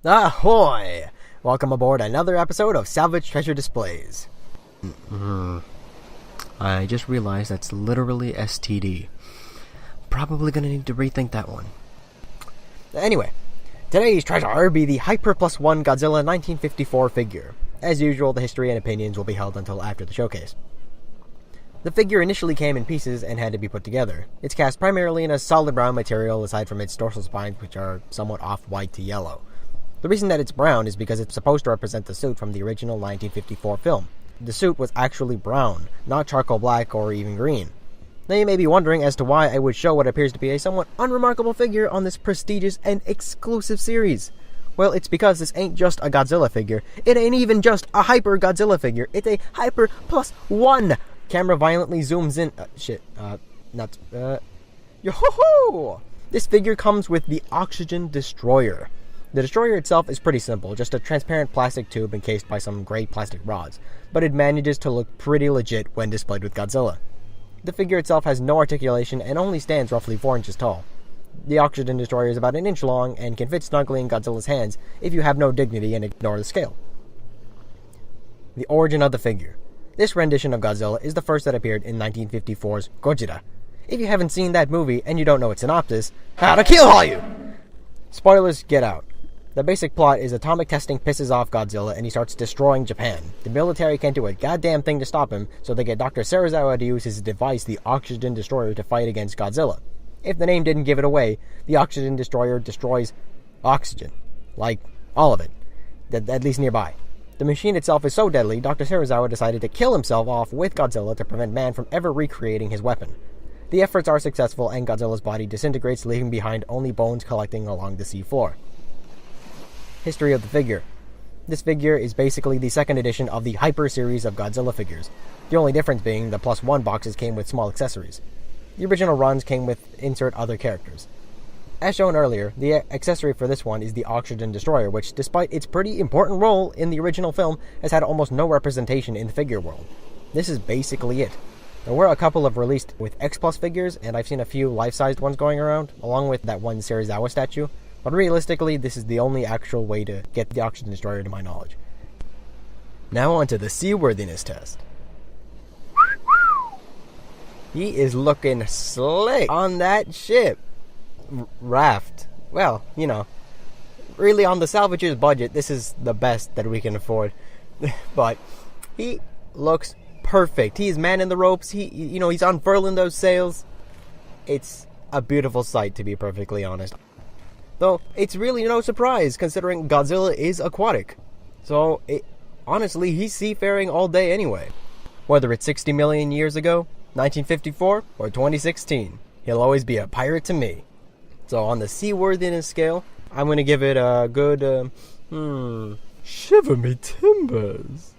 Ahoy! Welcome aboard another episode of Salvaged Treasure Displays. I just realized that's literally STD. Probably gonna need to rethink that one. Anyway, today's treasure be the Hyper Plus One Godzilla 1954 figure. As usual, the history and opinions will be held until after the showcase. The figure initially came in pieces and had to be put together. It's cast primarily in a solid brown material aside from its dorsal spines, which are somewhat off-white to yellow. The reason that it's brown is because it's supposed to represent the suit from the original 1954 film. The suit was actually brown, not charcoal black or even green. Now you may be wondering as to why I would show what appears to be a somewhat unremarkable figure on this prestigious and exclusive series. Well, it's because this ain't just a Godzilla figure. It ain't even just a Hyper Godzilla figure. It's a Hyper Plus One! Camera violently zooms in. Yo-ho-ho! This figure comes with the Oxygen Destroyer. The destroyer itself is pretty simple, just a transparent plastic tube encased by some gray plastic rods, but it manages to look pretty legit when displayed with Godzilla. The figure itself has no articulation and only stands roughly 4 inches tall. The Oxygen Destroyer is about an inch long and can fit snugly in Godzilla's hands if you have no dignity and ignore the scale. The origin of the figure. This rendition of Godzilla is the first that appeared in 1954's Godzilla. If you haven't seen that movie and you don't know its synopsis, how to kill all you! Spoilers, get out. The basic plot is atomic testing pisses off Godzilla and he starts destroying Japan. The military can't do a goddamn thing to stop him, so they get Dr. Serizawa to use his device, the Oxygen Destroyer, to fight against Godzilla. If the name didn't give it away, the Oxygen Destroyer destroys oxygen. Like, all of it. At least nearby. The machine itself is so deadly, Dr. Serizawa decided to kill himself off with Godzilla to prevent man from ever recreating his weapon. The efforts are successful and Godzilla's body disintegrates, leaving behind only bones collecting along the seafloor. History of the figure. This figure is basically the second edition of the Hyper series of Godzilla figures, the only difference being the Plus One boxes came with small accessories. The original runs came with insert other characters. As shown earlier, the accessory for this one is the Oxygen Destroyer, which, despite its pretty important role in the original film, has had almost no representation in the figure world. This is basically it. There were a couple of released with X Plus figures, and I've seen a few life-sized ones going around, along with that one Serizawa statue. But realistically, this is the only actual way to get the Oxygen Destroyer to my knowledge. Now on to the seaworthiness test. He is looking slick on that ship. Raft. Well, you know, really on the Salvagiers budget, this is the best that we can afford. But he looks perfect. He is manning the ropes. He's unfurling those sails. It's a beautiful sight, to be perfectly honest. Though, it's really no surprise, considering Godzilla is aquatic. So, honestly, he's seafaring all day anyway. Whether it's 60 million years ago, 1954, or 2016, he'll always be a pirate to me. So, on the seaworthiness scale, I'm gonna give it a good, shiver me timbers.